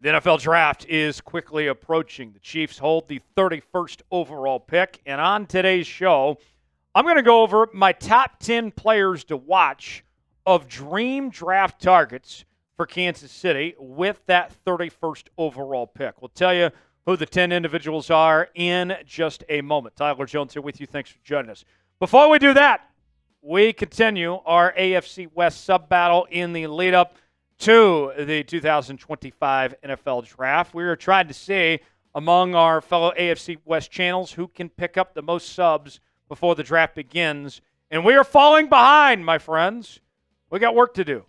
The NFL draft is quickly approaching. The Chiefs hold the 31st overall pick. And on today's show, I'm going to go over my top 10 players to watch of dream draft targets for Kansas City with that 31st overall pick. We'll tell you who the 10 individuals are in just a moment. Tyler Jones here with you. Thanks for joining us. Before we do that, we continue our AFC West sub-battle in the lead-up to the 2025 NFL Draft. We are trying to see among our fellow AFC West channels who can pick up the most subs before the draft begins. And we are falling behind, my friends. We got work to do.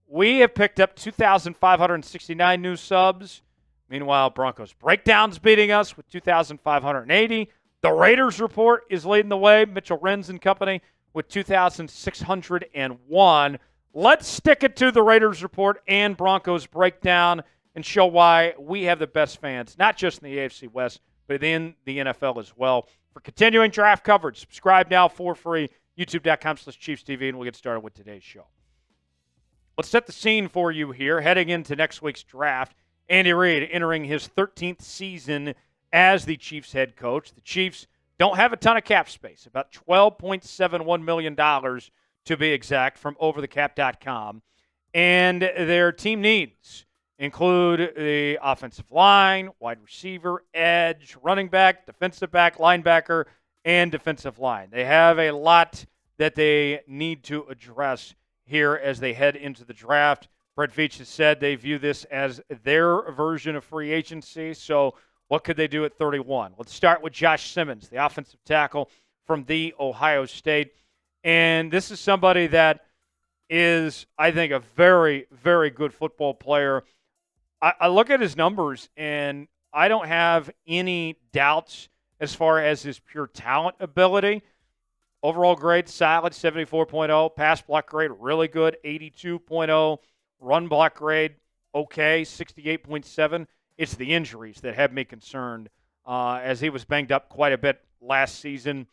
We have picked up 2,569 new subs. Meanwhile, Broncos Breakdown's beating us with 2,580. The Raiders Report is leading the way. Mitchell Renz and company with 2,601. Let's stick it to the Raiders Report and Broncos Breakdown and show why we have the best fans, not just in the AFC West, but in the NFL as well. For continuing draft coverage, subscribe now for free, youtube.com/ChiefsTV, and we'll get started with today's show. Let's set the scene for you here. Heading into next week's draft, Andy Reid entering his 13th season as the Chiefs head coach. The Chiefs don't have a ton of cap space, about $12.71 million to be exact, from overthecap.com. And their team needs include the offensive line, wide receiver, edge, running back, defensive back, linebacker, and defensive line. They have a lot that they need to address here as they head into the draft. Brett Veach has said they view this as their version of free agency. So what could they do at 31? Let's start with Josh Simmons, the offensive tackle from The Ohio State. And this is somebody that is, I think, a very, very good football player. I look at his numbers, and I don't have any doubts as far as his pure talent ability. Overall grade, solid, 74.0. Pass block grade, really good, 82.0. Run block grade, okay, 68.7. It's the injuries that have me concerned, as he was banged up quite a bit last season.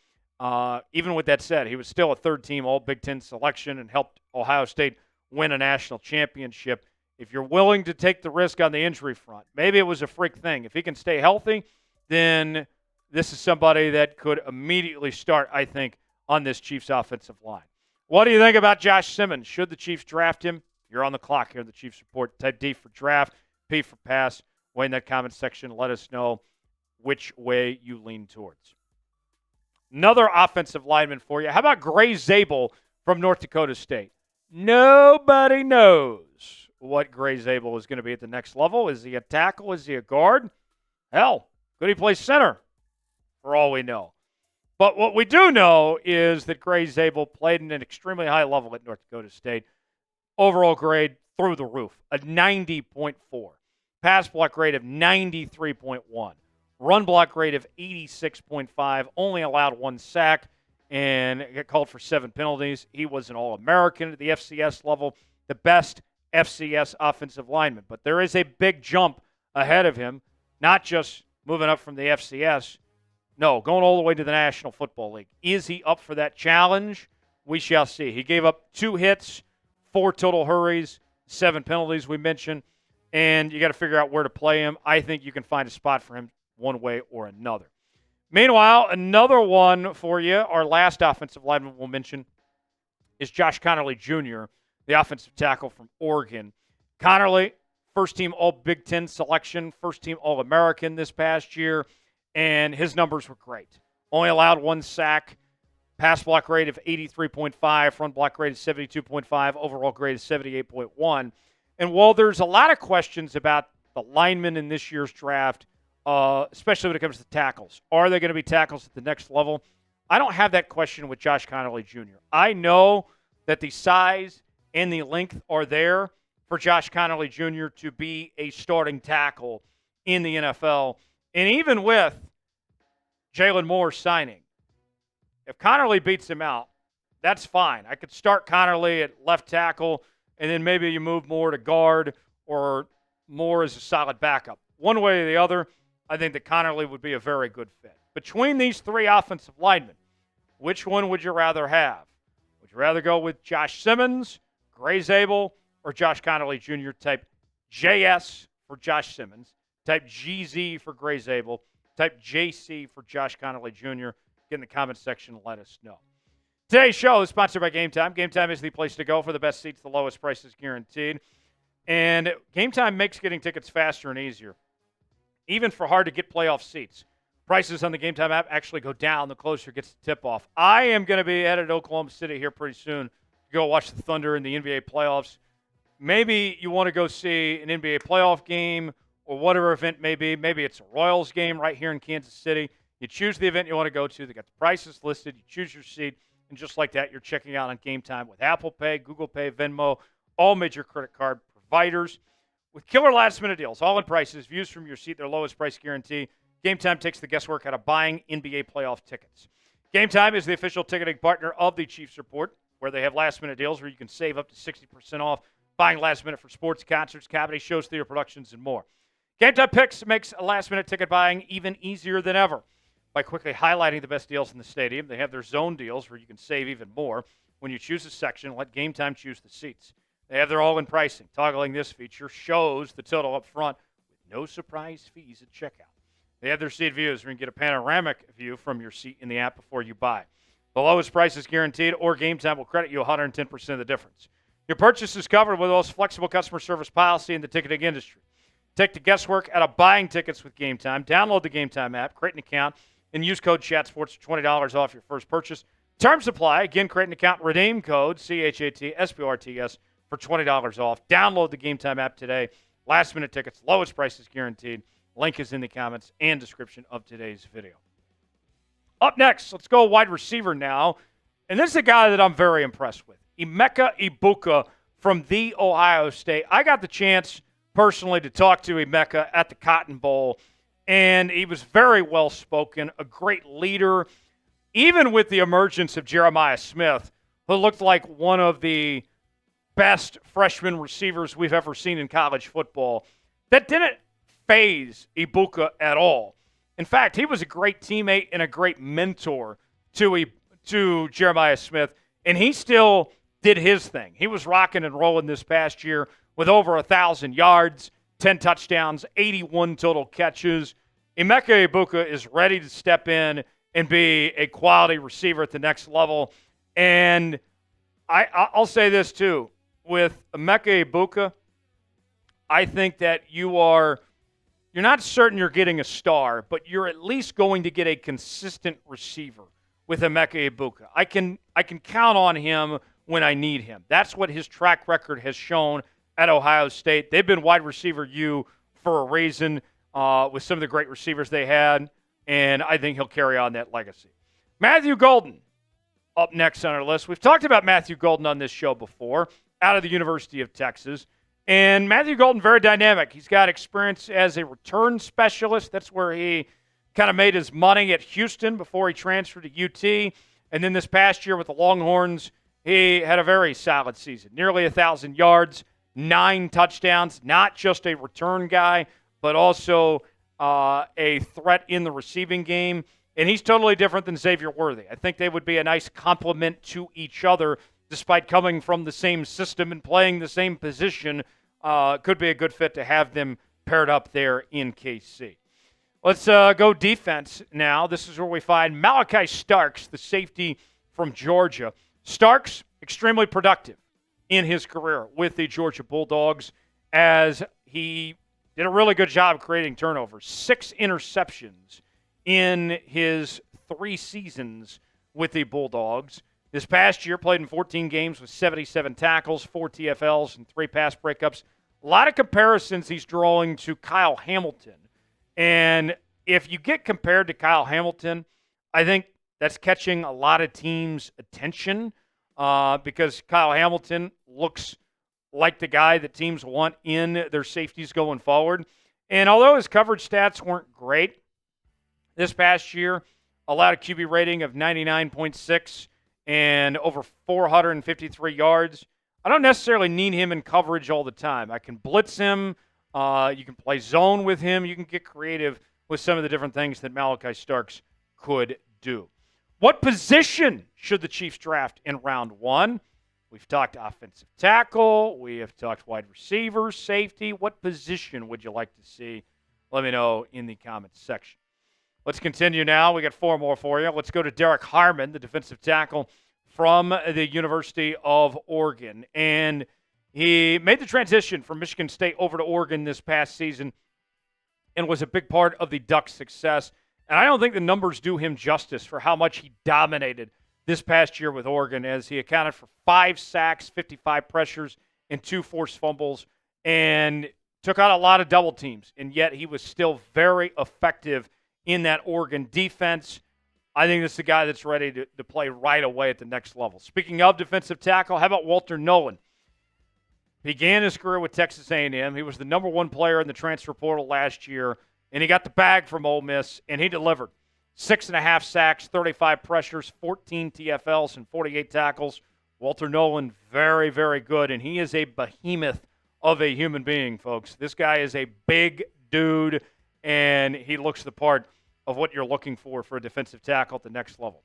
Even with that said, he was still a third-team All-Big Ten selection and helped Ohio State win a national championship. If you're willing to take the risk on the injury front, maybe it was a freak thing. If he can stay healthy, then this is somebody that could immediately start, I think, on this Chiefs offensive line. What do you think about Josh Simmons? Should the Chiefs draft him? You're on the clock here in the Chiefs Report. Type D for draft, P for pass. Way in that comment section. Let us know which way you lean towards. Another offensive lineman for you. How about Gray Zabel from North Dakota State? Nobody knows what Gray Zabel is going to be at the next level. Is he a tackle? Is he a guard? Hell, could he play center? For all we know. But what we do know is that Gray Zabel played at an extremely high level at North Dakota State. Overall grade through the roof, a 90.4. Pass block grade of 93.1. Run block grade of 86.5. Only allowed one sack and got called for 7 penalties. He was an All-American at the FCS level, the best FCS offensive lineman. But there is a big jump ahead of him, not just moving up from the FCS. No, going all the way to the National Football League. Is he up for that challenge? We shall see. He gave up 2 hits, 4 total hurries, 7 penalties we mentioned, and you got to figure out where to play him. I think you can find a spot for him one way or another. Meanwhile, another one for you, our last offensive lineman we'll mention, is Josh Conerly Jr., the offensive tackle from Oregon. Conerly, first-team All-Big Ten selection, first-team All-American this past year, and his numbers were great. Only allowed 1 sack, pass block grade of 83.5, front block grade of 72.5, overall grade of 78.1. And while there's a lot of questions about the linemen in this year's draft, especially when it comes to tackles, are they going to be tackles at the next level? I don't have that question with Josh Conerly Jr. I know that the size and the length are there for Josh Conerly Jr. to be a starting tackle in the NFL. And even with Jalen Moore signing, if Conerly beats him out, that's fine. I could start Conerly at left tackle, and then maybe you move Moore to guard or Moore as a solid backup. One way or the other, I think that Conerly would be a very good fit. Between these 3 offensive linemen, which one would you rather have? Would you rather go with Josh Simmons, Gray Zabel, or Josh Conerly Jr. type JS for for Josh Simmons. Type GZ for Gray Zabel. Type JC for Josh Conerly Jr. Get in the comments section and let us know. Today's show is sponsored by Game Time. Game Time is the place to go for the best seats, the lowest prices guaranteed. And Game Time makes getting tickets faster and easier, even for hard-to-get playoff seats. Prices on the Game Time app actually go down the closer it gets to tip-off. I am going to be headed to Oklahoma City here pretty soon to go watch the Thunder in the NBA playoffs. Maybe you want to go see an NBA playoff game or whatever event may be. Maybe it's a Royals game right here in Kansas City. You choose the event you want to go to. They got the prices listed. You choose your seat. And just like that, you're checking out on Game Time with Apple Pay, Google Pay, Venmo, all major credit card providers. With killer last-minute deals, all-in prices, views from your seat, their lowest price guarantee, Game Time takes the guesswork out of buying NBA playoff tickets. Game Time is the official ticketing partner of the Chiefs Report, where they have last-minute deals where you can save up to 60% off buying last minute for sports, concerts, comedy, shows, theater productions, and more. Game Time Picks makes last-minute ticket buying even easier than ever. By quickly highlighting the best deals in the stadium, they have their zone deals where you can save even more. When you choose a section, let Game Time choose the seats. They have their all-in pricing. Toggling this feature shows the total up front with no surprise fees at checkout. They have their seat views where you can get a panoramic view from your seat in the app before you buy. The lowest price is guaranteed, or Game Time will credit you 110% of the difference. Your purchase is covered with the most flexible customer service policy in the ticketing industry. Take the guesswork out of buying tickets with Game Time. Download the Game Time app, create an account, and use code ChatSports for $20 off your first purchase. Terms apply. Again, create an account, redeem code CHATSPORTS for $20 off. Download the Game Time app today. Last-minute tickets, lowest prices guaranteed. Link is in the comments and description of today's video. Up next, let's go wide receiver now. And this is a guy that I'm very impressed with. Emeka Egbuka from The Ohio State. I got the chance personally to talk to Emeka at the Cotton Bowl, and he was very well-spoken, a great leader, even with the emergence of Jeremiah Smith, who looked like one of the best freshman receivers we've ever seen in college football. That didn't faze Egbuka at all. In fact, he was a great teammate and a great mentor to Jeremiah Smith, and he still did his thing. He was rocking and rolling this past year with over 1,000 yards, 10 touchdowns, 81 total catches. Emeka Egbuka is ready to step in and be a quality receiver at the next level. And I'll say this too. With Emeka Egbuka, I think that you're not certain you're getting a star, but you're at least going to get a consistent receiver with Emeka Egbuka. I can count on him when I need him. That's what his track record has shown at Ohio State. They've been wide receiver U for a reason with some of the great receivers they had, and I think he'll carry on that legacy. Matthew Golden up next on our list. We've talked about Matthew Golden on this show before, out of the University of Texas. And Matthew Golden, very dynamic. He's got experience as a return specialist. That's where he kind of made his money at Houston before he transferred to UT. And then this past year with the Longhorns, he had a very solid season. Nearly 1,000 yards, 9 touchdowns. Not just a return guy, but also a threat in the receiving game. And he's totally different than Xavier Worthy. I think they would be a nice complement to each other, despite coming from the same system and playing the same position. Could be a good fit to have them paired up there in KC. Let's go defense now. This is where we find Malaki Starks, the safety from Georgia. Starks, extremely productive in his career with the Georgia Bulldogs, as he did a really good job creating turnovers. 6 interceptions in his 3 seasons with the Bulldogs. This past year, played in 14 games with 77 tackles, 4 TFLs, and 3 pass breakups. A lot of comparisons he's drawing to Kyle Hamilton. And if you get compared to Kyle Hamilton, I think that's catching a lot of teams' attention because Kyle Hamilton looks like the guy that teams want in their safeties going forward. And although his coverage stats weren't great this past year, allowed a QB rating of 99.6 and over 453 yards. I don't necessarily need him in coverage all the time. I can blitz him. You can play zone with him. You can get creative with some of the different things that Malaki Starks could do. What position should the Chiefs draft in round 1? We've talked offensive tackle. We have talked wide receiver, safety. What position would you like to see? Let me know in the comments section. Let's continue now. We got 4 more for you. Let's go to Derrick Harmon, the defensive tackle from the University of Oregon. And he made the transition from Michigan State over to Oregon this past season and was a big part of the Ducks' success. And I don't think the numbers do him justice for how much he dominated this past year with Oregon, as he accounted for 5 sacks, 55 pressures, and 2 forced fumbles, and took out a lot of double teams. And yet he was still very effective in that Oregon defense. I think this is a guy that's ready to play right away at the next level. Speaking of defensive tackle, how about Walter Nolen? Began his career with Texas A&M. He was the number 1 player in the transfer portal last year, and he got the bag from Ole Miss, and he delivered. 6.5 sacks, 35 pressures, 14 TFLs, and 48 tackles. Walter Nolen, very, very good, and he is a behemoth of a human being, folks. This guy is a big dude, and he looks the part of what you're looking for a defensive tackle at the next level.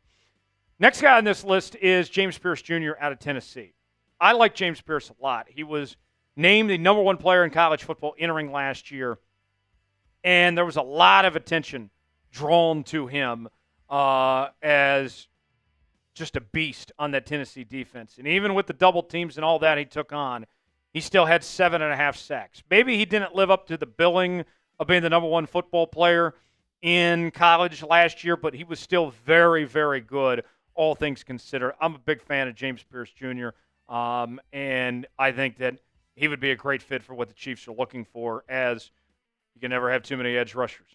Next guy on this list is James Pearce Jr. out of Tennessee. I like James Pearce a lot. He was named the number 1 player in college football entering last year, and there was a lot of attention drawn to him as just a beast on that Tennessee defense. And even with the double teams and all that he took on, he still had 7.5 sacks. Maybe he didn't live up to the billing of being the number 1 football player in college last year, but he was still very, very good, all things considered. I'm a big fan of James Pearce Jr., and I think that he would be a great fit for what the Chiefs are looking for, as you can never have too many edge rushers.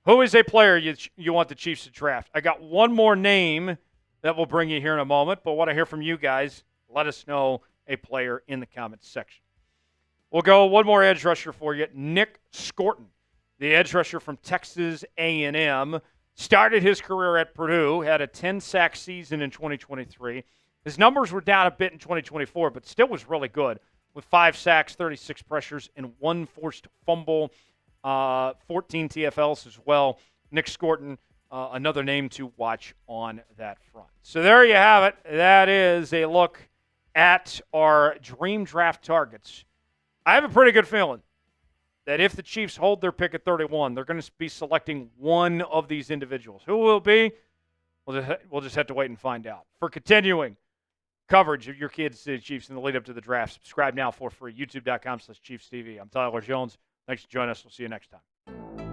Who is a player you want the Chiefs to draft? I got one more name that we'll bring you here in a moment, but want to hear from you guys. Let us know a player in the comments section. We'll go one more edge rusher for you, Nick Scorton, the edge rusher from Texas A&M. Started his career at Purdue, had a 10-sack season in 2023. His numbers were down a bit in 2024, but still was really good, with 5 sacks, 36 pressures, and 1 forced fumble. 14 TFLs as well. Nick Scorton, another name to watch on that front. So there you have it. That is a look at our dream draft targets. I have a pretty good feeling that if the Chiefs hold their pick at 31, they're going to be selecting one of these individuals. Who will it be? We'll just have to wait and find out. For continuing coverage of your Kansas City Chiefs in the lead up to the draft, subscribe now for free. YouTube.com/ChiefsTV. I'm Tyler Jones. Thanks for joining us. We'll see you next time.